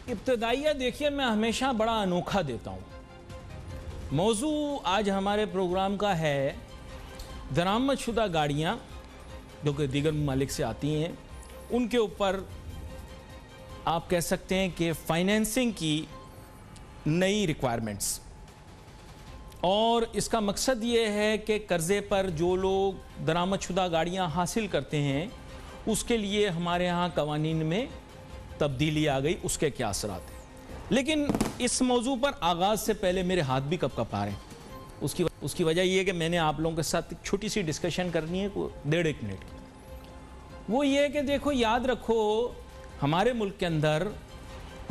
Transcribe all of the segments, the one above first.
इब्तदाइया देखिए, मैं हमेशा बड़ा अनोखा देता हूँ। मौजू आज हमारे प्रोग्राम का है दरामदशुदा गाड़ियाँ जो कि दीगर ममालिक से आती हैं, उनके ऊपर आप कह सकते हैं कि फाइनेंसिंग की नई रिक्वायरमेंट्स। और इसका मकसद ये है कि कर्ज़े पर जो लोग दरामदशुदा गाड़ियाँ हासिल करते हैं उसके लिए हमारे यहाँ कवानीन में तब्दीली आ गई, उसके क्या असरात हैं। लेकिन इस मौजू पर आगाज़ से पहले मेरे हाथ भी कप आ रहे हैं। उसकी वजह यह है कि मैंने आप लोगों के साथ एक छोटी सी डिस्कशन करनी है, 1.5 मिनट की। वो ये है कि देखो, याद रखो, हमारे मुल्क के अंदर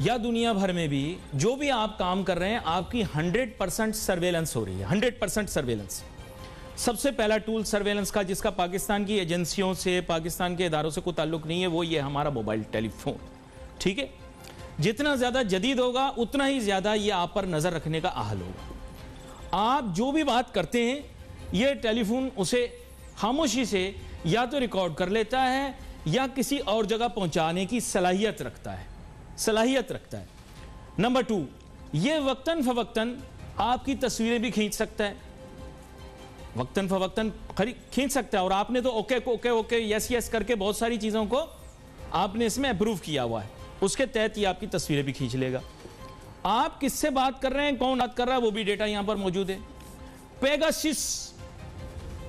या दुनिया भर में भी जो भी आप काम कर रहे हैं, आपकी 100% सर्वेलेंस हो रही है। 100% सर्वेलेंस। सबसे पहला टूल सर्वेलेंस का जिसका पाकिस्तान की एजेंसियों से, पाकिस्तान के इदारों से कोई ताल्लुक नहीं है, वो ये हमारा मोबाइल टेलीफोन। ठीक है, जितना ज़्यादा जदीद होगा उतना ही ज़्यादा ये आप पर नज़र रखने का अहल होगा। आप जो भी बात करते हैं, ये टेलीफोन उसे खामोशी से या तो रिकॉर्ड कर लेता है या किसी और जगह पहुंचाने की सलाहियत रखता है। नंबर 2, ये वक्तन फवक्तन आपकी तस्वीरें भी खींच सकता है, वक्तन फवक्तन खींच सकता है। और आपने तो ओके यस करके बहुत सारी चीज़ों को आपने इसमें अप्रूव किया हुआ है, उसके तहत ये आपकी तस्वीरें भी खींच लेगा। आप किससे बात कर रहे हैं, कौन बात कर रहा है, वो भी डेटा यहां पर मौजूद है। पेगासस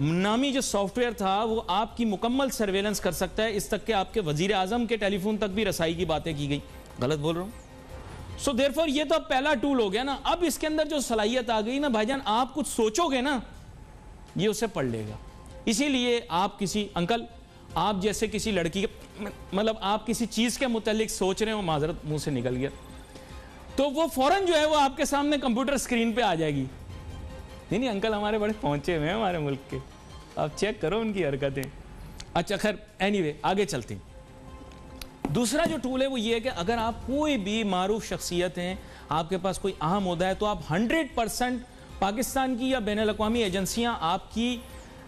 नामी जो सॉफ्टवेयर था वो आपकी मुकम्मल सर्वेलेंस कर सकता है, इस तक के आपके वजीर आजम के टेलीफोन तक भी रसाई की बातें की गई। गलत बोल रहा हूं? सो देयरफॉर ये तो अब पहला टूल हो गया ना। अब इसके अंदर जो सलाहियत आ गई ना भाईजान, आप कुछ सोचोगे ना, ये उसे पढ़ लेगा। इसीलिए आप किसी अंकल, आप जैसे किसी लड़की के, मतलब आप किसी चीज के मुतालिक सोच रहे हो, माजरत मुंह से निकल गया, तो वो फौरन जो है वो आपके सामने कंप्यूटर स्क्रीन पे आ जाएगी। नहीं अंकल, हमारे बड़े पहुंचे हुए हैं हमारे मुल्क के, आप चेक करो उनकी हरकतें। अच्छा खैर, एनीवे आगे चलते हैं। दूसरा जो टूल है वो ये है कि अगर आप कोई भी मारूफ शख्सियत हैं, आपके पास कोई अहम ओहदा है, तो आप 100% पाकिस्तान की या बैनुल अक़वामी एजेंसियां आपकी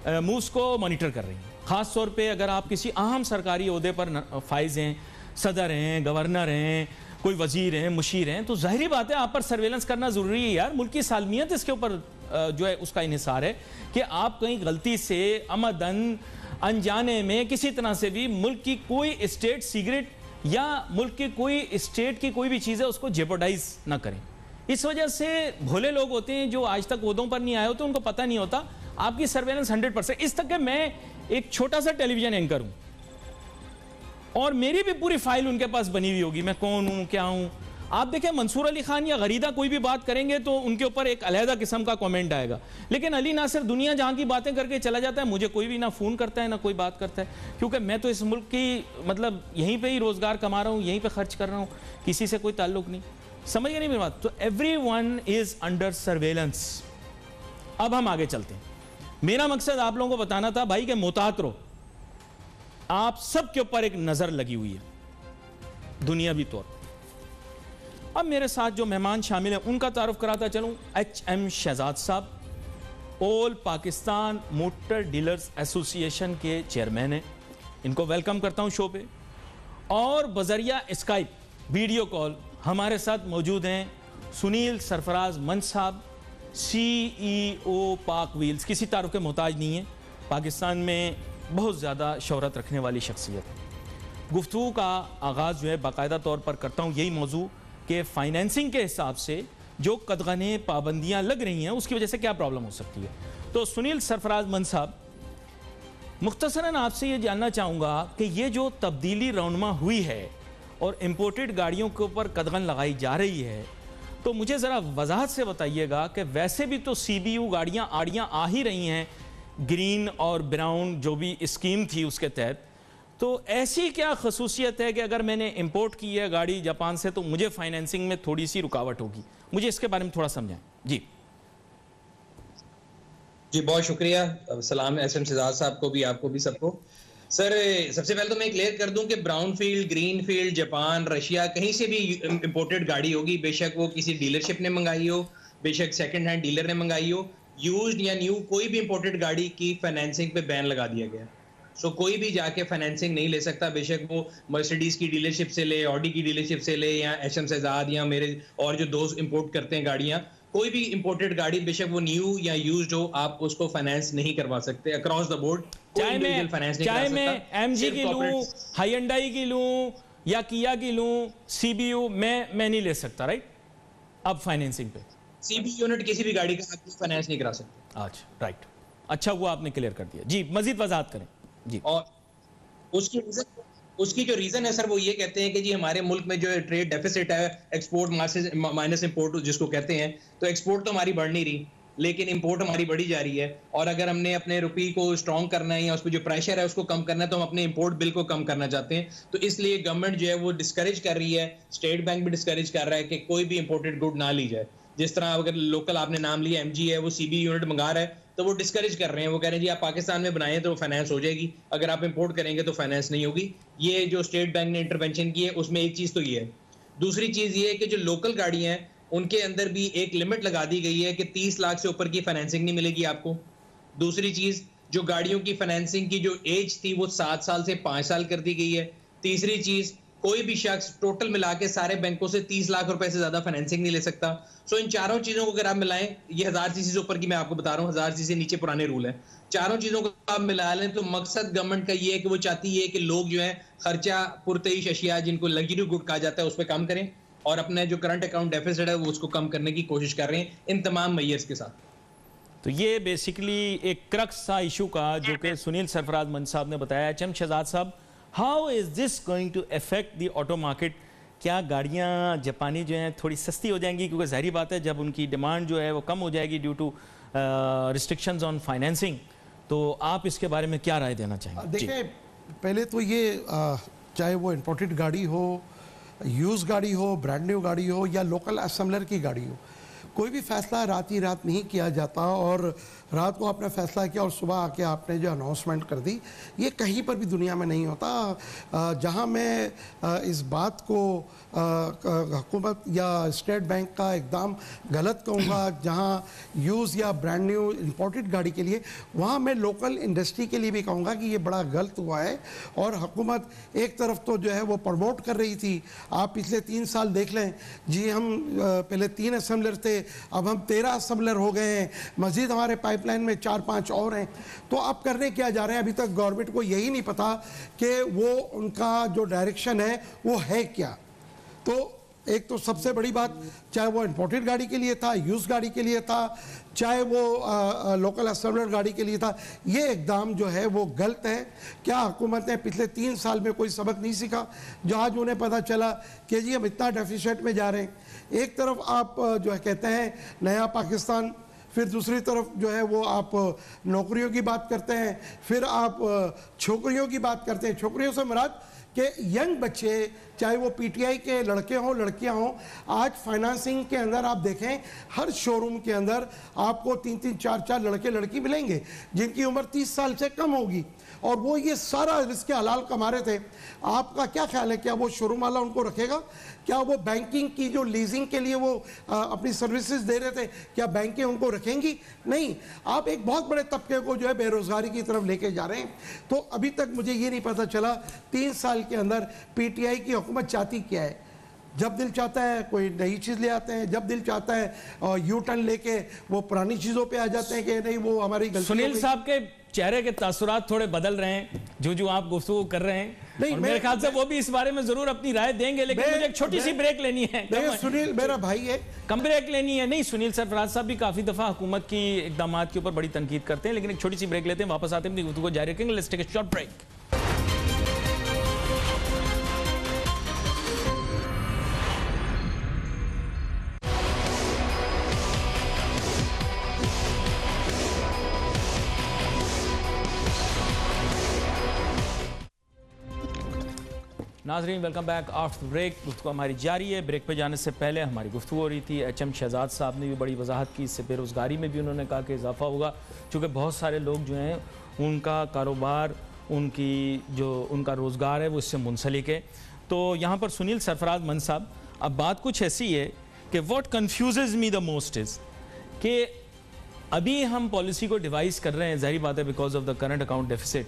मूव्स को मॉनिटर कर रही हैं। ख़ास तौर पे अगर आप किसी अहम सरकारी ओहदे पर फाइज हैं, सदर हैं, गवर्नर हैं, कोई वजीर हैं, मुशीर हैं, तो ज़ाहिरी बात है आप पर सर्वेलेंस करना ज़रूरी है यार। मुल्क की सालमियत इसके ऊपर जो है उसका इन्हिसार है कि आप कहीं गलती से अमदन अनजाने में किसी तरह से भी मुल्क की कोई स्टेट सीक्रेट या मुल्क की कोई स्टेट की कोई भी चीज़ है उसको जेपोडाइज ना करें। इस वजह से भोले लोग होते हैं जो आज तक ओहदों पर नहीं आए होते, उनको पता नहीं होता। आपकी सर्वेलेंस 100%। इस तक के मैं एक छोटा सा टेलीविजन एंकर हूं और मेरी भी पूरी फाइल उनके पास बनी हुई होगी, मैं कौन हूं, क्या हूं। आप देखें, मंसूर अली खान या गरीदा कोई भी बात करेंगे तो उनके ऊपर एक अलहदा किस्म का कमेंट आएगा। लेकिन अली नासिर दुनिया जहां की बातें करके चला जाता है, मुझे कोई भी ना फोन करता है ना कोई बात करता है, क्योंकि मैं तो इस मुल्क की मतलब यहीं पे ही रोजगार कमा रहा हूं, यहीं पे खर्च कर रहा हूं, किसी से कोई ताल्लुक नहीं। समझ गए नहीं मेरी बात? तो एवरीवन इज अंडर सर्वेलेंस। अब हम आगे चलते हैं। मेरा मकसद आप लोगों को बताना था भाई कि मुतात रहो, आप सब के ऊपर एक नजर लगी हुई है दुनियावी तौर पर। अब मेरे साथ जो मेहमान शामिल हैं उनका तारुफ कराता चलूं। HM शहजाद साहब all Pakistan motor dealers association के चेयरमैन हैं, इनको वेलकम करता हूं शो पे। और बजरिया स्काइप वीडियो कॉल हमारे साथ मौजूद हैं सुनील सरफराज मंच साहब, CEO पाक व्हील्स। किसी तारुफ के मोहताज नहीं है, पाकिस्तान में बहुत ज़्यादा शोहरत रखने वाली शख्सियत है। गुफ्तगू का आगाज़ जो है बाकायदा तौर पर करता हूँ यही मौजू कि फ़ाइनेंसिंग के हिसाब से जो कदगने पाबंदियाँ लग रही हैं उसकी वजह से क्या प्रॉब्लम हो सकती है। तो सुनील सरफराज मंच साहब, मुख्तसरन आपसे ये जानना चाहूँगा कि ये जो तब्दीली रौनमा हुई है और इम्पोर्टेड गाड़ियों के ऊपर कदगन लगाई जा रही है, तो मुझे ज़रा वजाहत से बताइएगा कि वैसे भी तो CBU गाड़ियाँ आड़ियाँ आ ही रही हैं, ग्रीन और ब्राउन जो भी स्कीम थी उसके तहत, तो ऐसी क्या खसूसियत है कि अगर मैंने इंपोर्ट की है गाड़ी जापान से तो मुझे फाइनेंसिंग में थोड़ी सी रुकावट होगी? मुझे इसके बारे में थोड़ा समझाएं। जी बहुत शुक्रिया। सलाम SM शहजाद साहब को भी, आपको भी, सबको। सर सबसे पहले तो मैं क्लियर कर दूं कि brown field, green field, Japan, Russia, कहीं से भी इंपोर्टेड गाड़ी होगी, बेशक वो किसी डीलरशिप ने मंगाई हो, बेशक सेकंड हैंड डीलर ने मंगाई हो, यूज्ड या न्यू कोई भी इंपोर्टेड गाड़ी की फाइनेंसिंग पे बैन लगा दिया गया। सो कोई भी जाके फाइनेंसिंग नहीं ले सकता, बेशक वो मर्सिडीज की डीलरशिप से ले, ऑडी की डीलरशिप से ले, या एचएम शहजाद या मेरे और जो दोस्त इंपोर्ट करते हैं गाड़ियां, कोई भी इंपोर्टेड गाड़ी बेशक वो न्यू या यूज्ड हो, आप उसको फाइनेंस नहीं करवा सकते अक्रॉस द बोर्ड। चाहे मैं एमजी की लूं, हाइंडाई की लूं या किया की लूं, सीबीयू मैं नहीं ले सकता, राइट? अब फाइनेंसिंग पे सीबी यूनिट किसी भी गाड़ी का आप फाइनेंस नहीं करा सकते। अच्छा, राइट, अच्छा हुआ आपने क्लियर कर दिया जी। मजीद वजाहत करें जी। और उसकी जो रीजन है सर, वो ये कहते हैं कि जी हमारे मुल्क में जो ट्रेड डेफिसिट है, एक्सपोर्ट माइनस इंपोर्ट जिसको कहते हैं, तो एक्सपोर्ट तो हमारी बढ़ नहीं रही लेकिन इंपोर्ट हमारी बढ़ी जा रही है। और अगर हमने अपने रुपये को स्ट्रॉन्ग करना है या उस पर जो प्रेशर है उसको कम करना है, तो हम अपने इंपोर्ट बिल को कम करना चाहते हैं। तो इसलिए गवर्नमेंट जो है वो डिस्करेज कर रही है, स्टेट बैंक भी डिस्करेज कर रहा है कि कोई भी इंपोर्टेड गुड ना ली जाए। जिस तरह अगर लोकल आपने नाम लिया एमजी है, वो सीबी यूनिट मंगा रहा है, तो वो डिस्करेज कर रहे हैं, वो कह रहे हैं जी आप पाकिस्तान में बनाएं तो फाइनेंस हो जाएगी, अगर आप इंपोर्ट करेंगे तो फाइनेंस नहीं होगी। ये जो स्टेट बैंक ने इंटरवेंशन की है उसमें एक चीज तो ये है। दूसरी चीज ये है कि जो लोकल गाड़ियां हैं उनके अंदर भी एक लिमिट लगा दी गई है कि 30 लाख से ऊपर की फाइनेंसिंग नहीं मिलेगी आपको। दूसरी चीज, जो गाड़ियों की फाइनेंसिंग की जो एज थी वो 7 साल से 5 साल कर दी गई है। तीसरी चीज, कोई भी शख्स टोटल मिला के सारे बैंकों से 30 लाख रुपए से ज्यादा फाइनेंसिंग नहीं ले सकता। सो इन चारों चीजों को अगर आप मिलाएं, ये 1000 सीसी से ऊपर की मैं आपको बता रहा हूँ, 1000 सीसी नीचे पुराने रूल है, चारों चीजों को आप मिला लें तो मकसद गवर्नमेंट का ये है कि वो चाहती है कि लोग जो है खर्चा पुरतेईश अशिया जिनको लग्जरी गुड कहा जाता है उस पर काम करें और अपने जो करंट अकाउंट डेफिसिट है वो उसको कम करने की कोशिश कर रहे हैं इन तमाम मेजर्स के साथ। तो ये बेसिकली एक क्रक्स था इशू का जो कि सुनील सरफराज मंच साहब ने बताया। एचएम शहजाद साहब, how is this going to affect the auto market? क्या गाड़ियां जापानी जो हैं थोड़ी सस्ती हो जाएंगी? क्योंकि जाहिर बात है जब उनकी डिमांड जो है वो कम हो जाएगी due to restrictions on financing, तो आप इसके बारे में क्या राय देना चाहेंगे? देखिए, पहले तो ये चाहे वो इंपोर्टेड गाड़ी हो, यूज़ गाड़ी हो, ब्रांड न्यू गाड़ी हो या लोकल असेंबलर की गाड़ी हो, कोई भी फैसला रात ही रात नहीं किया जाता और रात को आपने फैसला किया और सुबह आके आपने जो अनाउंसमेंट कर दी, ये कहीं पर भी दुनिया में नहीं होता। जहां मैं इस बात को हुकूमत या स्टेट बैंक का एकदम गलत कहूँगा, जहां यूज़ या ब्रांड न्यू इंपोर्टेड गाड़ी के लिए, वहां मैं लोकल इंडस्ट्री के लिए भी कहूँगा कि ये बड़ा गलत हुआ है। और हुकूमत एक तरफ तो जो है वो प्रमोट कर रही थी, आप पिछले 3 साल देख लें जी, हम पहले 3 असेंबलर थे, अब हम 13 असेंबलर हो गए हैं, मज़ीद हमारे पाइपलाइन में 4-5 और हैं। तो आप करने क्या जा रहे हैं? अभी तक गवर्नमेंट को यही नहीं पता कि वो उनका जो डायरेक्शन है वो है क्या। तो एक तो सबसे बड़ी बात, चाहे वो इंपोर्टेड गाड़ी के लिए था, यूज गाड़ी के लिए था, चाहे वो लोकल असेंबलर गाड़ी के लिए था, ये एकदम जो है वो गलत है। क्या हुकूमत ने पिछले 3 साल में कोई सबक नहीं सीखा जो आज उन्हें पता चला कि जी हम इतना डेफिसिट में जा रहे हैं? एक तरफ आप जो है कहते हैं नया पाकिस्तान, फिर दूसरी तरफ जो है वो आप नौकरियों की बात करते हैं, फिर आप छोकरियों की बात करते हैं। छोकरियों से मुराद कि यंग बच्चे, चाहे वो पीटीआई के लड़के हों लड़कियां हों, आज फाइनेंसिंग के अंदर आप देखें हर शोरूम के अंदर आपको 3-3, 4-4 लड़के लड़की मिलेंगे जिनकी उम्र 30 साल से कम होगी और वो ये सारा रिस्क हलाल कमा रहे थे। आपका क्या ख्याल है, क्या वो शोरूम वाला उनको रखेगा? क्या वो बैंकिंग की जो लीजिंग के लिए वो अपनी सर्विसेज दे रहे थे, क्या बैंकें उनको रखेंगी? नहीं। आप एक बहुत बड़े तबके को जो है बेरोजगारी की तरफ लेके जा रहे हैं। तो अभी तक मुझे ये नहीं पता चला 3 साल के अंदर पीटीआई की हुकूमत चाहती क्या है। जब दिल चाहता है कोई नई चीज़ ले आते हैं, जब दिल चाहता है यू टर्न लेके वो पुरानी चीज़ों पे आ जाते हैं कि नहीं वो हमारी गलती। सुनील साहब के चेहरे के तासुरात थोड़े बदल रहे हैं जो आप गुफ्तगू कर रहे हैं, नहीं, और मेरे ख्याल से वो भी इस बारे में जरूर अपनी राय देंगे, लेकिन मुझे एक छोटी सी ब्रेक लेनी है। सुनील मेरा भाई है, कम ब्रेक लेनी है। नहीं, सुनील सरफराज साहब भी काफी दफा हुकूमत की इकदाम के ऊपर बड़ी तनकीद करते हैं, लेकिन एक छोटी सी ब्रेक लेते हैं, वापस आते हैं, अपनी गुफ्तगू जारी रखेंगे। Let's take a short break. नाज़रीन, वेलकम बैक आफ्टर ब्रेक। गुफ्तगू हमारी जारी है। ब्रेक पे जाने से पहले हमारी गुफ्तगू हो रही थी, एचएम शहजाद साहब ने भी बड़ी वजाहत की, इससे बेरोज़गारी में भी उन्होंने कहा कि इजाफा होगा, क्योंकि बहुत सारे लोग जो हैं उनका कारोबार, उनका रोज़गार है वो इससे मुंसलिक है। तो यहाँ पर सुनील सरफराज मंच साहब, अब बात कुछ ऐसी है कि what confuses me the most is कि अभी हम पॉलिसी को डिवाइस कर रहे हैं, ज़ाहिर बात है because of the current account deficit,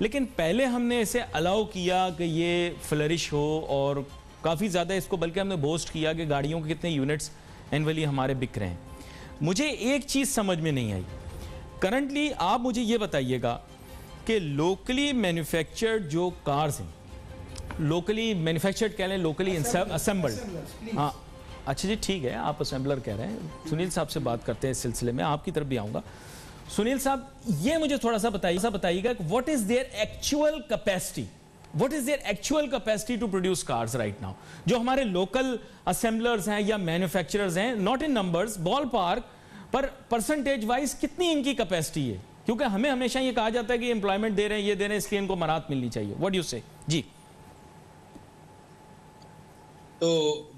लेकिन पहले हमने इसे अलाउ किया कि ये फ्लरिश हो और काफ़ी ज़्यादा इसको, बल्कि हमने बोस्ट किया कि गाड़ियों के कितने यूनिट्स एनुअली हमारे बिक रहे हैं। मुझे एक चीज़ समझ में नहीं आई। करंटली आप मुझे ये बताइएगा कि लोकली मैन्युफैक्चर्ड जो कार्स हैं, लोकली मैन्युफैक्चर्ड कह लें, लोकली असेंबल्ड, हाँ अच्छा जी ठीक है, आप असेंबलर कह रहे हैं। सुनील साहब से बात करते हैं इस सिलसिले में, आपकी तरफ भी आऊँगा। सुनील साहब, ये मुझे थोड़ा सा बताइएगा what is their actual capacity, what is their actual capacity to produce cars right now. जो हमारे लोकल असेंबलर्स हैं या मैन्युफैक्चरर्स हैं, not in numbers, ball park, पर परसेंटेज वाइज कितनी इनकी कैपेसिटी है? क्योंकि हमें हमेशा ये कहा जाता है कि एम्प्लॉयमेंट दे रहे हैं, ये दे रहे हैं, इसलिए इनको मराहत मिलनी चाहिए। व्हाट यू से जी? तो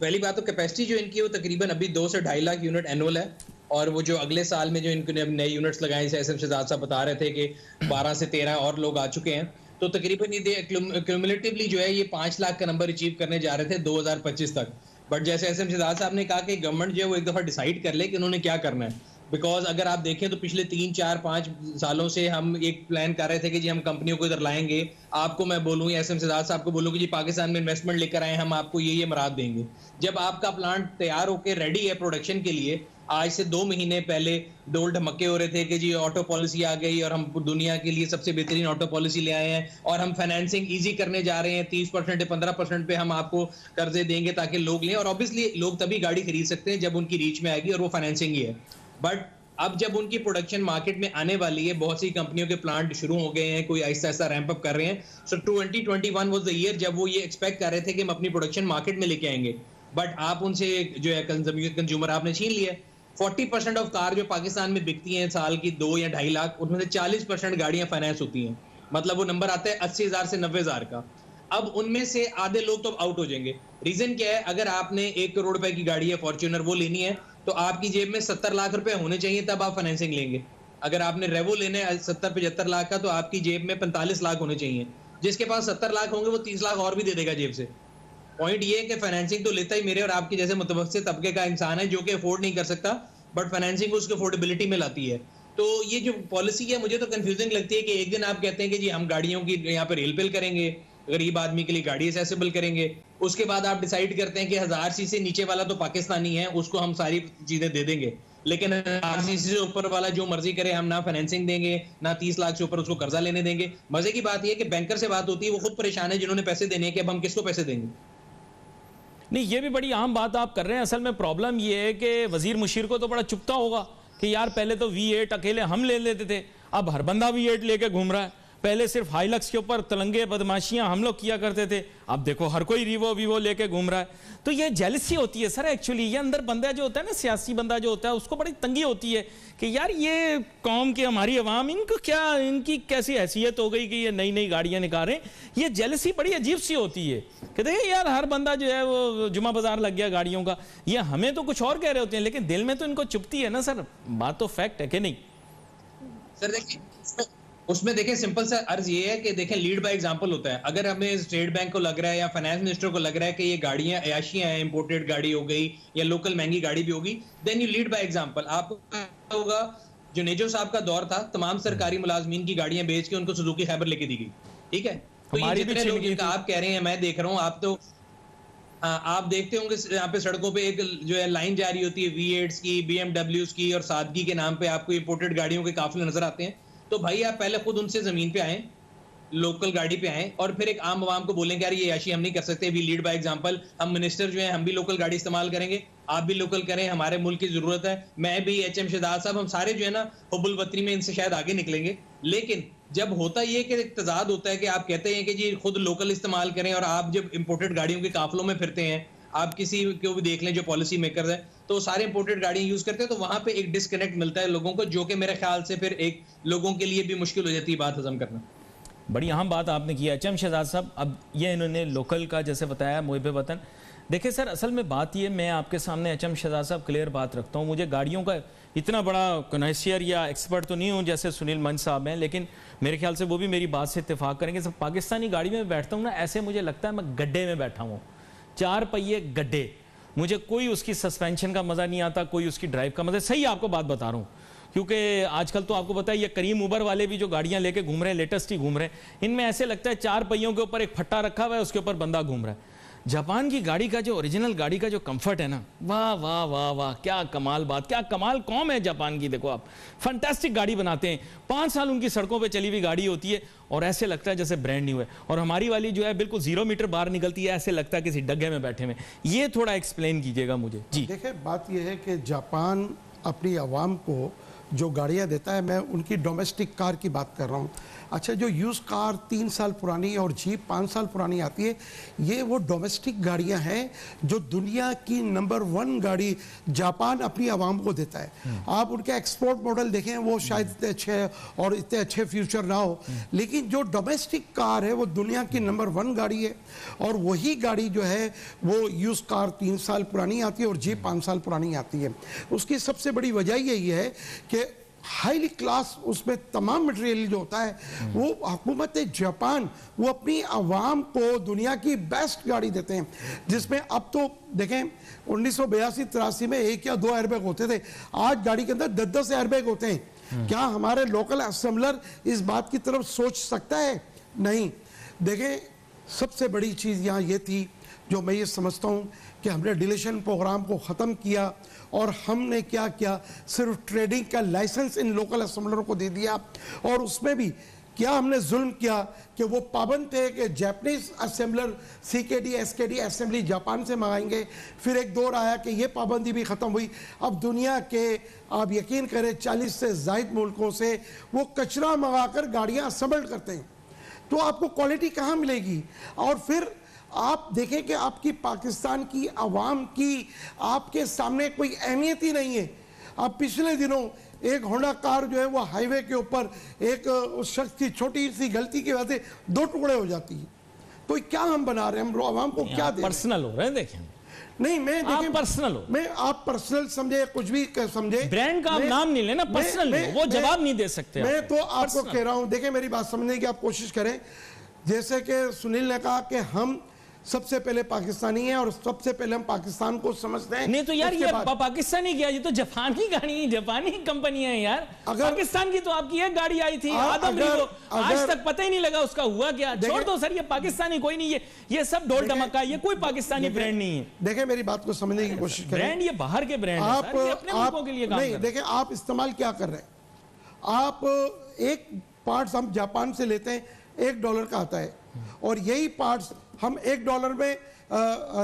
पहली बात तो कैपेसिटी जो इनकी वो तकरीबन अभी 2 से 2.5 लाख यूनिट एनुअल है, और वो जो अगले साल में जो इनके नए यूनिट्स लगाए, जैसे एसएम शहजाद साहब बता रहे थे कि 12 से 13 और लोग आ चुके हैं, तो तकरीबन ये क्यूमुलेटिवली जो है ये 5 लाख का नंबर अचीव करने जा रहे थे 2025 तक। बट जैसे एसएम शहजाद साहब ने कहा कि गवर्नमेंट जो है वो एक दफ़ा डिसाइड कर ले कि उन्होंने क्या करना है। बिकॉज अगर आप देखें तो पिछले 3, 4, 5 सालों से हम एक प्लान कर रहे थे कि जी हम कंपनियों को इधर लाएंगे, आपको मैं बोलूँ या एसएम शहजाद साहब को बोलूँ कि जी पाकिस्तान में इन्वेस्टमेंट लेकर आए, हम आपको ये मराहत देंगे। जब आपका प्लांट तैयार होकर रेडी है प्रोडक्शन के लिए, आज से 2 महीने पहले डोल ढमक्के हो रहे थे कि जी ऑटो पॉलिसी आ गई और हम दुनिया के लिए सबसे बेहतरीन ऑटो पॉलिसी ले आए हैं और हम फाइनेंसिंग ईजी करने जा रहे हैं, 30% या 15% पे हम आपको कर्जे देंगे ताकि लोग लें। और ऑब्वियसली लोग तभी गाड़ी खरीद सकते हैं जब उनकी रीच में आएगी, और वो फाइनेंसिंग ही है। बट अब जब उनकी प्रोडक्शन मार्केट में आने वाली है, बहुत सी कंपनियों के प्लांट शुरू हो गए हैं, कोई आहिस्ता आहिस्ता रैंप अप कर रहे हैं। सो 2021 वाज द ईयर जब वो ये एक्सपेक्ट कर रहे थे कि हम अपनी प्रोडक्शन मार्केट में लेके आएंगे। बट आप उनसे जो है कंज्यूमर आपने छीन लिया। 40% ऑफ कार जो पाकिस्तान में बिकती हैं साल की 2 या 2.5 लाख, उनमें से 40% गाड़ियां फाइनेंस होती हैं। मतलब वो नंबर आता है 80,000 से 90,000 का। अब उनमें से आधे लोग तो आउट हो जाएंगे। रीजन क्या है? अगर आपने 1 करोड़ रुपए की गाड़ी है फॉर्च्यूनर, वो लेनी है तो आपकी जेब में 70 लाख रुपए होने चाहिए, तब आप फाइनेंसिंग लेंगे। अगर आपने रेवो लेने 70-75 लाख का, तो आपकी जेब में 45 लाख होने चाहिए। जिसके पास 70 लाख होंगे वो 30 लाख और भी दे देगा जेब से। पॉइंट ये है कि फाइनेंसिंग तो लेता ही मेरे और आपके जैसे मुतवस्सित तबके का इंसान है जो कि अफोर्ड नहीं कर सकता, बट फाइनेंसिंग उसको अफोर्डेबिलिटी में लाती है। तो ये जो पॉलिसी है मुझे तो कंफ्यूजिंग लगती है कि एक दिन आप कहते हैं कि जी हम गाड़ियों की यहाँ पे रेल पेल करेंगे, गरीब आदमी के लिए गाड़ी एक्सेसिबल करेंगे, उसके बाद आप डिसाइड करते हैं कि 1000 सीसी नीचे वाला तो पाकिस्तानी है, उसको हम सारी चीजें दे देंगे, लेकिन 1000 सीसी से ऊपर वाला जो मर्जी करे हम ना फाइनेंसिंग देंगे, ना 30 लाख से ऊपर उसको कर्जा लेने देंगे। मजे की बात यह है कि बैंकर से बात होती है, वो खुद परेशान है जिन्होंने पैसे देने के, अब हम किसको पैसे देंगे। नहीं, ये भी बड़ी आम बात आप कर रहे हैं। असल में प्रॉब्लम ये है कि वजीर मुशीर को तो बड़ा चुपता होगा कि यार पहले तो V8 अकेले हम ले लेते थे, अब हर बंदा V8 लेके घूम रहा है। पहले सिर्फ हाइलक्स के ऊपर तलंगे बदमाशियां हम लोग किया करते थे, अब देखो हर कोई वीवो लेके घूम रहा है। तो ये जेलसी होती है सर एक्चुअली। ये अंदर बंदा जो होता है ना, सियासी बंदा जो होता है, उसको बड़ी तंगी होती है कि यार ये कौम की हमारी अवाम, इनको क्या, इनकी कैसी हैसियत हो गई कि ये नई नई गाड़ियां निकाल रहे हैं। ये जेलसी बड़ी अजीब सी होती है कि देखिए यार हर बंदा जो है वो जुमा बाजार लग गया गाड़ियों का। ये हमें तो कुछ और कह रहे होते हैं, लेकिन दिल में तो इनको चुभती है ना सर। बात तो फैक्ट है कि नहीं? सर देखिए, उसमें देखें सिंपल सा अर्ज ये है कि देखें लीड बाय एग्जांपल होता है। अगर हमें स्टेट बैंक को लग रहा है या फाइनेंस मिनिस्टर को लग रहा है कि ये गाड़ियां अयाशियां हैं, इंपोर्टेड गाड़ी हो गई या लोकल महंगी गाड़ी भी होगी, then you lead by example. आपको होगा जो नेजो साहब का दौर था, तमाम सरकारी मुलाजमीन की गाड़ियां बेच के उनको सुजुकी खैबर लेके दी गई, ठीक है। तो ये जितने लोग जिनका आप कह रहे हैं मैं देख रहा हूँ, आप तो आप देखते होंगे यहाँ पे सड़कों पे एक जो है लाइन जारी होती है V8 की, BMWs की और सादगी के नाम पे आपको इंपोर्टेड गाड़ियों के काफिले नजर आते हैं। तो भाई आप पहले खुद उनसे जमीन पे आए, लोकल गाड़ी पे आए, और फिर एक आम आवाम को बोलेंगे यार ये याशी हम नहीं कर सकते, वी लीड बाय एग्जांपल। हम मिनिस्टर जो है हम भी लोकल गाड़ी इस्तेमाल करेंगे, आप भी लोकल करें, हमारे मुल्क की जरूरत है। मैं भी, HM शहजाद साहब, हम सारे जो है ना हुब्बुल वतनी में इनसे शायद आगे निकलेंगे। लेकिन जब होता ये कि एक तजाद होता है कि आप कहते हैं कि जी खुद लोकल इस्तेमाल करें, और आप जब इंपोर्टेड गाड़ियों के काफिलों में फिरते हैं, आप किसी को भी देख लें जो पॉलिसी मेकर्स है, तो सारे इंपोर्टेड गाड़ियां यूज करते हैं, तो वहां पे एक डिस्कनेक्ट मिलता है लोगों को, जो कि मेरे ख्याल से फिर एक लोगों के लिए भी मुश्किल हो जाती है बात हजम करना। बड़ी अहम बात आपने की HM शहजाद साहब। अब ये इन्होंने लोकल का जैसे बताया, मुहिब वतन। देखिए सर, असल में बात ये, मैं आपके सामने HM शहजाद साहब क्लियर बात रखता हूँ। मुझे गाड़ियों का इतना बड़ा कनैसियर या एक्सपर्ट तो नहीं हूँ जैसे सुनील मंच साहब हैं, लेकिन मेरे ख्याल से वो भी मेरी बात से इत्तेफाक करेंगे। सब पाकिस्तानी गाड़ी में बैठता हूँ ना, ऐसे मुझे लगता है मैं गड्ढे में बैठा हूँ, 4 पहिए गड्ढे। मुझे कोई उसकी सस्पेंशन का मज़ा नहीं आता, कोई उसकी ड्राइव का मज़ा। सही आपको बात बता रहा हूँ। क्योंकि आजकल तो आपको पता है ये करीम उबर वाले भी जो गाड़ियां लेके घूम रहे हैं, लेटेस्ट ही घूम रहे हैं, इनमें ऐसे लगता है 4 पहियों के ऊपर एक फट्टा रखा हुआ है, उसके ऊपर बंदा घूम रहा है। जापान की गाड़ी का जो ओरिजिनल गाड़ी का जो कंफर्ट है ना, वाह वाह वाह वाह, क्या कमाल बात, क्या कमाल कौम है जापान की। देखो आप, फंटास्टिक गाड़ी बनाते हैं, 5 साल उनकी सड़कों पे चली हुई गाड़ी होती है और ऐसे लगता है जैसे ब्रांड न्यू है। और हमारी वाली जो है बिल्कुल 0 मीटर बाहर निकलती है, ऐसे लगता है किसी डग्गे में बैठे हुए। ये थोड़ा एक्सप्लेन कीजिएगा मुझे जी। देखिए, बात यह है कि जापान अपनी आवाम को जो गाड़ियाँ देता है, मैं उनकी डोमेस्टिक कार की बात कर रहा हूँ। अच्छा, जो यूज़ कार 3 साल पुरानी और जीप 5 साल पुरानी आती है, ये वो डोमेस्टिक गाड़ियाँ हैं जो दुनिया की नंबर 1 गाड़ी जापान अपनी आवाम को देता है। आप उनके एक्सपोर्ट मॉडल देखें, वो शायद इतने अच्छे और इतने अच्छे फ्यूचर ना हो, लेकिन जो डोमेस्टिक कार है वो दुनिया की नंबर 1 गाड़ी है। और वही गाड़ी जो है वो यूज़ कार 3 साल पुरानी आती है और जीप 5 साल पुरानी आती है। उसकी सबसे बड़ी वजह यही है कि हाईली क्लास उसमें तमाम मटेरियल जो होता है वो हुकूमत जापान वो अपनी आवाम को दुनिया की बेस्ट गाड़ी देते हैं, जिसमें अब तो देखें 1982-83 में 1 या 2 एयरबैग होते थे, आज गाड़ी के अंदर 10-10 एयरबैग होते हैं। क्या हमारे लोकल असेंबलर इस बात की तरफ सोच सकता है? नहीं। देखें, सबसे बड़ी चीज़ यहाँ ये थी जो मैं ये समझता हूँ कि हमने डिलीशन प्रोग्राम को ख़त्म किया और हमने क्या किया, सिर्फ ट्रेडिंग का लाइसेंस इन लोकल असेंबलरों को दे दिया। और उसमें भी क्या हमने जुल्म किया कि वो पाबंद थे कि Japanese assembler CKD SKD assembly Japan से मंगाएंगे। फिर एक दौर आया कि ये पाबंदी भी ख़त्म हुई। अब दुनिया के, आप यकीन करें, 40 से ज़ायद मुल्कों से वो कचरा मंगाकर गाड़ियाँ असेंबल करते हैं, तो आपको क्वालिटी कहाँ मिलेगी? और फिर आप देखें कि आपकी पाकिस्तान की आवाम की आपके सामने कोई अहमियत ही नहीं है। अब पिछले दिनों एक होंडा कार जो है वो हाईवे के ऊपर एक उस शख्स की छोटी सी गलती की वजह से 2 टुकड़े हो जाती है। तो क्या हम बना रहे हैं? हम आवाम को क्या दे? पर्सनल हो रहे हैं, देखें। नहीं, मैं देखें, पर्सनल हो, मैं आप पर्सनल समझे, कुछ भी समझे, ब्रांड का आप नाम नहीं लेना, पर्सनल वो जवाब नहीं दे सकते। मैं तो आपको कह रहा हूं, देखें, मेरी बात समझने की आप कोशिश करें। जैसे कि सुनील ने कहा कि हम सबसे पहले पाकिस्तानी हैं और सबसे पहले हम पाकिस्तान को समझते हैं। नहीं तो यार, ये पाकिस्तानी क्या, ये तो जापानी गाड़ी, जापानी कंपनियां हैं यार। पाकिस्तान की तो आपकी एक गाड़ी आई थी आदमरी, को आज तक पता ही नहीं लगा उसका हुआ क्या। छोड़ दो सर, ये पाकिस्तानी कोई नहीं है, ये सब ढोल धमाका, ये कोई पाकिस्तानी ब्रांड नहीं है। देखें, मेरी बात को समझने की कोशिश करें। ब्रांड ये बाहर के ब्रांड हैं, ये अपने मुल्कों के लिए काम कर रहे हैं। देखें, आप इस्तेमाल क्या कर रहे हैं। आप एक पार्ट्स हम जापान से लेते हैं, $1 का आता है, और यही पार्ट्स हम $1 में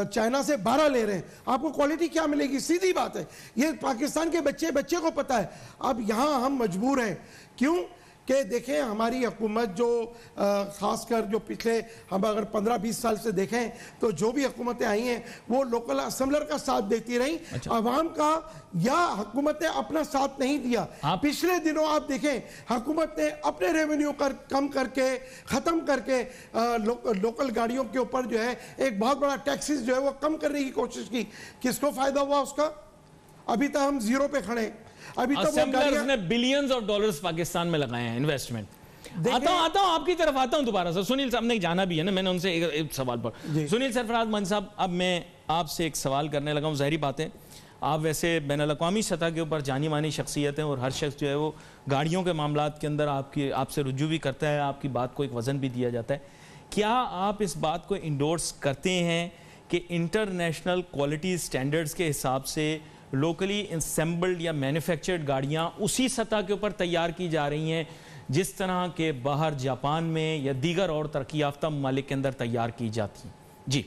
चाइना से 12 ले रहे हैं। आपको क्वालिटी क्या मिलेगी? सीधी बात है, ये पाकिस्तान के बच्चे को पता है। अब यहाँ हम मजबूर हैं, क्यों कि देखें, हमारी हुकूमत जो ख़ासकर जो पिछले हम अगर 15-20 साल से देखें तो जो भी हुकूमतें आई हैं वो लोकल असेंबलर का साथ देती रही। आवाम का या हुकूमत ने अपना साथ नहीं दिया। पिछले दिनों आप देखें, हुकूमत ने अपने रेवेन्यू कम करके, ख़त्म करके लोकल गाड़ियों के ऊपर जो है एक बहुत बड़ा टैक्सेस जो है वो कम करने की कोशिश की। किसको फ़ायदा हुआ उसका? अभी तक हम 0 पे खड़े। अभी तक असेंबलर्स ने बिलियंस ऑफ डॉलर्स पाकिस्तान में लगाए हैं, इन्वेस्टमेंट। आता हूं आपकी तरफ आता हूं दोबारा से। सुनील साहब ने जाना भी है ना, मैंने उनसे एक सवाल पर। सुनील सरफराज मंच साहब, अब मैं आपसे एक सवाल करने लगा हूं। ज़ाहिर बात है, आप वैसे बैनुल-अक़वामी सतह के ऊपर जानी मानी शख्सियत हैं और हर शख्स जो है वो गाड़ियों के मामलात के अंदर आपसे रुजू भी करता है, आपकी बात को एक वज़न भी दिया जाता है। क्या आप इस बात को इंडोर्स करते हैं कि इंटरनेशनल क्वालिटी स्टैंडर्ड्स के हिसाब से लोकली असेंबल्ड या मैन्युफैक्चर्ड गाड़ियाँ उसी सतह के ऊपर तैयार की जा रही हैं जिस तरह के बाहर जापान में या दीगर और तरक्की याफ्ता ममालिक के अंदर तैयार की जाती हैं? जी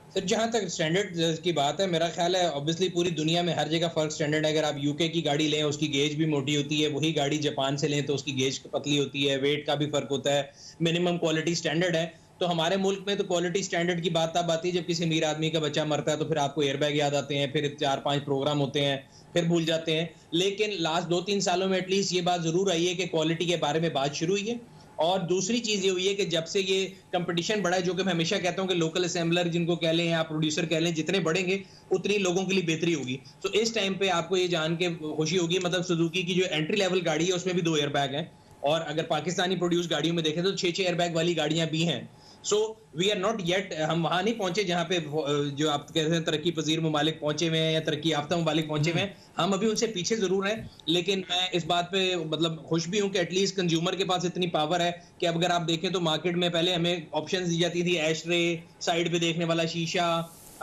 सर, जहाँ तक स्टैंडर्ड की बात है, मेरा ख्याल है ऑब्वियसली पूरी दुनिया में हर जगह फर्क स्टैंडर्ड है। अगर आप यूके की गाड़ी लें, उसकी गेज भी मोटी होती है, वही गाड़ी जापान से लें तो उसकी गेज पतली होती है, वेट का भी फर्क होता है, मिनिमम क्वालिटी स्टैंडर्ड है। तो हमारे मुल्क में तो क्वालिटी स्टैंडर्ड की बात तब आती है जब किसी अमीर आदमी का बच्चा मरता है, तो फिर आपको एयरबैग याद आते हैं, फिर 4-5 प्रोग्राम होते हैं, फिर भूल जाते हैं। लेकिन लास्ट 2-3 सालों में एटलीस्ट ये बात जरूर आई है कि क्वालिटी के बारे में बात शुरू हुई है। और दूसरी चीज ये हुई है कि जब से ये कंपटीशन बढ़ा है, जो कि मैं हमेशा कहता हूं कि लोकल असेंबलर जिनको कह लें या प्रोड्यूसर कह लें, जितने बढ़ेंगे उतनी लोगों के लिए बेहतरी होगी। तो इस टाइम पे आपको ये जान के खुशी होगी, मतलब सुजुकी की जो एंट्री लेवल गाड़ी है उसमें भी 2 एयरबैग हैं, और अगर पाकिस्तानी प्रोड्यूस गाड़ियों में देखें तो 6-6 एयरबैग वाली गाड़ियां भी हैं। So we are not yet, हम वहां नहीं पहुंचे जहां पे जो आप कहते हैं तरक्की पजीर ममालिक पहुंचे हुए हैं या तरक्की याफ्ता ममालिक पहुंचे हुए हैं, हम अभी उनसे पीछे जरूर हैं। लेकिन मैं इस बात पे मतलब खुश भी हूं कि एटलीस्ट कंज्यूमर के पास इतनी पावर है कि अब अगर आप देखें तो मार्केट में पहले हमें ऑप्शंस दी जाती थी, एश रे, साइड पे देखने वाला शीशा,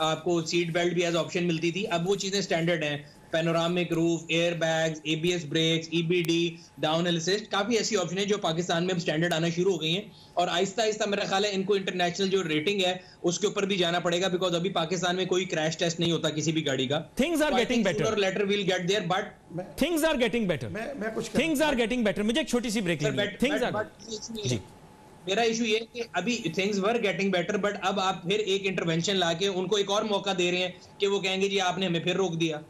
आपको सीट बेल्ट भी एज ऑप्शन मिलती थी। अब वो चीजें स्टैंडर्ड हैं, panoramic roof, air bags, ABS brakes, EBD, down hill assist, काफी ऐसी ऑप्शन है जो पाकिस्तान में स्टैंडर्ड आना शुरू हो गई हैं। और आहिस्ता आहिस्ता मेरा ख्याल है इनको इंटरनेशनल जो रेटिंग है उसके ऊपर भी जाना पड़ेगा, बिकॉज अभी पाकिस्तान में कोई क्रैश टेस्ट नहीं होता किसी भी गाड़ी का। Things are getting better, later will get there, but things are getting better, मैं कुछ थिंग्स आर गेटिंग बेटर। मुझे एक छोटी सी ब्रेक लेनी है। थिंग्स आर जी, मेरा इशू ये है कि अभी things were getting better, but अब आप फिर एक इंटरवेंशन लाके उनको एक और मौका दे रहे हैं कि वो कहेंगे जी आपने हमें फिर रोक दिया।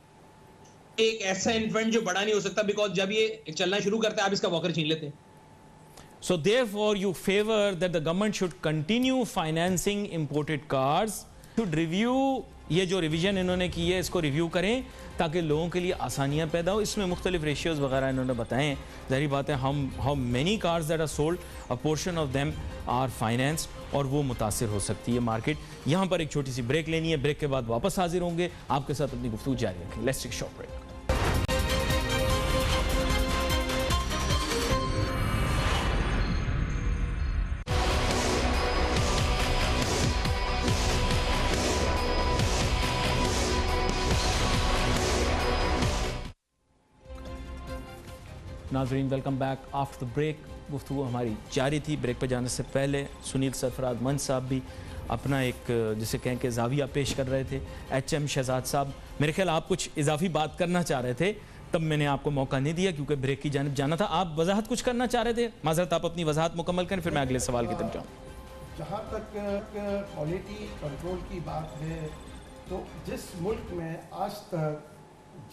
एक ऐसा इन्वेंट जो बड़ा नहीं हो सकता, बिकॉज जब ये चलना शुरू करता है आप इसका वॉकर छीन लेते हैं। So therefore you favor that the government should continue financing imported cars, should review, ये जो रिवीजन इन्होंने की है इसको रिव्यू करें ताकि लोगों के लिए आसानियां पैदा हो। इसमें मुख्तलिफ रेशियोज वगैरह इन्होंने बताए हैं। ज़ाहिर बात है हम how many cars that are sold, a portion of them are financed, और वो मुतासिर हो सकती है मार्केट। यहाँ पर एक छोटी सी ब्रेक लेनी है, ब्रेक के बाद वापस हाजिर होंगे, आपके साथ अपनी गुफ्तगू जारी रखें। Let's take short break. नाज़रीन welcome back after the break. गुफ्तगू हमारी जारी थी। ब्रेक पर जाने से पहले सुनील सरफराज मंच साहब भी अपना एक जिसे कहें कि जाविया पेश कर रहे थे। HM शहजाद साहब, मेरे ख्याल आप कुछ इजाफी बात करना चाह रहे थे, तब मैंने आपको मौका नहीं दिया क्योंकि ब्रेक की जानिब जाना था। आप वजाहत कुछ करना चाह रहे थे, माजरत आप अपनी वजाहत मुकम्मल करें, फिर मैं अगले सवाल की तरफ जाऊँ। जहाँ तक क्वालिटी कंट्रोल की बात है, तो जिस मुल्क में आज तक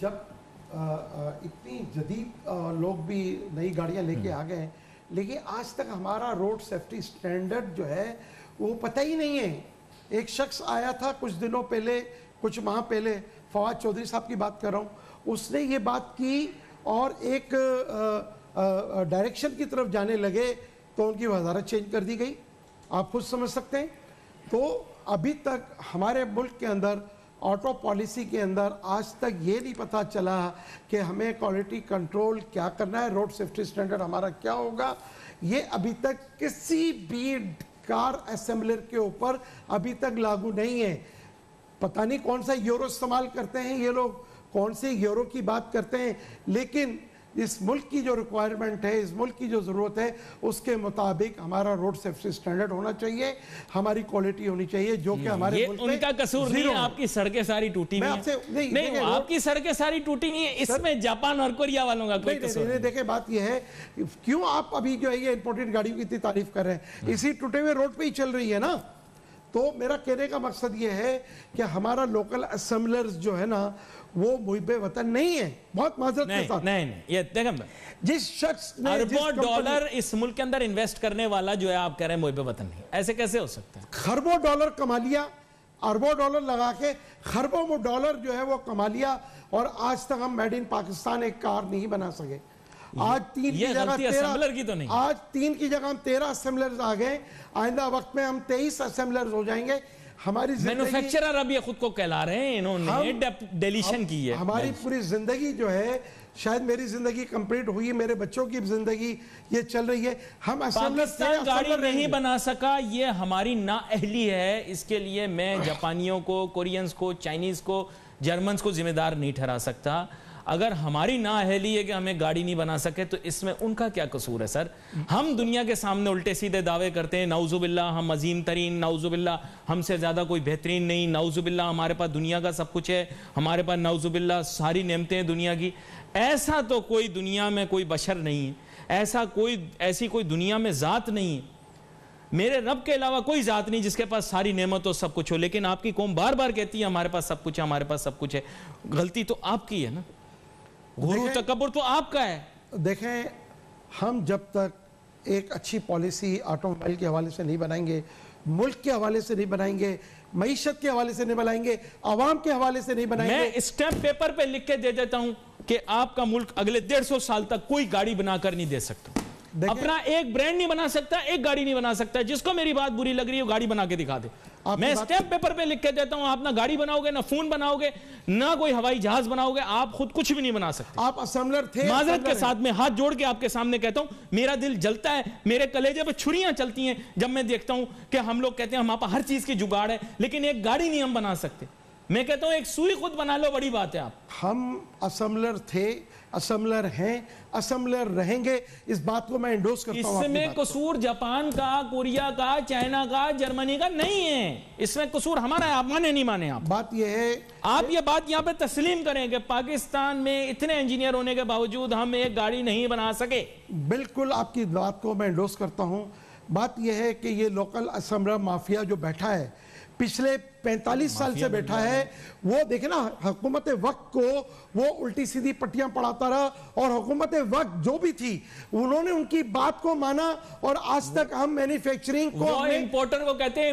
जब इतनी जदीद लोग भी नई गाड़ियाँ लेके आ गए, लेकिन आज तक हमारा रोड सेफ्टी स्टैंडर्ड जो है वो पता ही नहीं है। एक शख्स आया था कुछ दिनों पहले, कुछ माह पहले, फवाद चौधरी साहब की बात कर रहा हूँ, उसने ये बात की और एक डायरेक्शन की तरफ जाने लगे तो उनकी वजारत चेंज कर दी गई। आप खुद समझ सकते हैं। तो अभी तक हमारे मुल्क के अंदर ऑटो पॉलिसी के अंदर आज तक ये नहीं पता चला कि हमें क्वालिटी कंट्रोल क्या करना है, रोड सेफ्टी स्टैंडर्ड हमारा क्या होगा। ये अभी तक किसी भी कार असेंबलर के ऊपर अभी तक लागू नहीं है। पता नहीं कौन सा यूरो इस्तेमाल करते हैं ये लोग, कौन से यूरो की बात करते हैं, लेकिन इस मुल्क की जो रिक्वायरमेंट है, इस मुल्क की जो ज़रूरत है, उसके मुताबिक हमारा रोड सेफ्टी स्टैंडर्ड होना चाहिए, हमारी क्वालिटी होनी चाहिए, जो कि हमारे मुल्क में उनका कसूर नहीं है। आपकी सड़कें सारी टूटी हुई हैं। नहीं, आपकी सड़कें सारी टूटी नहीं है, इसमें जापान और कोरिया वालों का कोई कसूर नहीं। देखिए बात यह है, क्यों आप अभी जो है ये इंपोर्टेड गाड़ियों की इतनी तारीफ कर रहे हैं, इसी टूटे हुए रोड पे ही चल रही है ना। तो मेरा कहने का मकसद ये है कि हमारा लोकल असेंबलर्स जो है ना वो मुहिब्बे वतन नहीं है। बहुत माजरत के साथ नहीं, ये देखें, जिस शख्स ने अरबों डॉलर इस मुल्क के अंदर इन्वेस्ट करने वाला जो है, आप कह रहे हैं मुहिब्बे वतन नहीं, ऐसे कैसे हो सकता है? खरबों डॉलर कमा लिया, अरबों डॉलर लगा के खरबों डॉलर जो है वो कमा लिया, और आज तक हम मेड इन पाकिस्तान एक कार नहीं बना सके। आज 3 की जगह 13 की तो नहीं, आज 3 की जगह हम 13 असेंबलर्स आ गए, आइंदा वक्त में हम 23 असेंबलर्स हो जाएंगे। हमारी मैन्युफैक्चरर अब ये खुद को कहला रहे हैं, इन्होंने डिलीशन की है। हमारी पूरी जिंदगी जो है, शायद मेरी जिंदगी कंप्लीट हुई, मेरे बच्चों की जिंदगी ये चल रही है, हम पाकिस्तान गाड़ी नहीं बना सका, ये हमारी नाअहली है। इसके लिए मैं जापानियों को, कोरियंस को, चाइनीज को, जर्मन्स को जिम्मेदार नहीं ठहरा सकता। अगर हमारी नाअहली है कि हमें गाड़ी नहीं बना सके तो इसमें उनका क्या कसूर है सर? हम दुनिया के सामने उल्टे सीधे दावे करते हैं, नाउजुबिल्ला हम अजीम तरीन, नाउजुबिल्ला हमसे ज़्यादा कोई बेहतरीन नहीं, नाउजुबिल्ला हमारे पास दुनिया का सब कुछ है, हमारे पास नाउजुबिल्ला सारी नेमतें हैं दुनिया की। ऐसा तो कोई दुनिया में कोई बशर नहीं है, ऐसी कोई दुनिया में ज़ात नहीं है, मेरे रब के अलावा कोई ज़ात नहीं जिसके पास सारी नेमत हो, सब कुछ हो। लेकिन आपकी कौम बार बार कहती है हमारे पास सब कुछ है, हमारे पास सब कुछ है। गलती तो आपकी है ना, गुरु तकब्बुर तो आपका है। देखें, हम जब तक एक अच्छी पॉलिसी ऑटोमोबाइल के हवाले से नहीं बनाएंगे, मुल्क के हवाले से नहीं बनाएंगे, मईशत के हवाले से नहीं बनाएंगे, आवाम के हवाले से नहीं बनाएंगे। मैं स्टैम्प पेपर पे लिख के दे देता हूं कि आपका मुल्क अगले 150 साल तक कोई गाड़ी बनाकर नहीं दे सकता। अपना एक ब्रांड नहीं बना सकता, एक गाड़ी नहीं बना सकता। जिसको मेरी बात बुरी लग रही है वो गाड़ी बना के दिखा दे। मैं स्टैम्प पेपर पे लिख के देता हूं, आप ना गाड़ी बनाओगे, ना फोन बनाओगे, ना कोई हवाई जहाज बनाओगे, आप खुद कुछ भी नहीं बना सकते। आप असेंबलर थे। माजरत के साथ में हाथ जोड़ के आपके सामने कहता हूं, मेरा दिल जलता है, मेरे कलेजे पे छुरियां चलती हैं जब मैं देखता हूं कि हम लोग कहते हैं हमारे पास हर चीज की जुगाड़ है, लेकिन एक गाड़ी नहीं हम बना सकते। मैं कहता हूं एक सुई खुद बना लो, बड़ी बात है। आप हम असेंबलर थे, असेंबलर हैं, असेंबलर रहेंगे, इस बात को मैं एंडोर्स करता हूं। इसमें कसूर जापान का, कोरिया का, चाइना का, जर्मनी का नहीं है, इसमें कसूर हमारा है। आप माने नहीं माने, आप बात यह है, आप ये बात यहां पे तस्लीम करें कि पाकिस्तान में इतने इंजीनियर होने के बावजूद हम एक गाड़ी नहीं बना सके। बिल्कुल आपकी बात को मैं एंडोर्स करता हूं। बात यह है कि ये लोकल असेंबलर माफिया जो बैठा है, पिछले 45 साल से बैठा है, वो देखे ना, हुकूमत वक्त को वो उल्टी सीधी पट्टियां पढ़ाता रहा, और हुकूमत वक्त जो भी थी उन्होंने उनकी बात को माना, और आज तक हम मैन्युफैक्चरिंग को इंपोर्टर को कहते हैं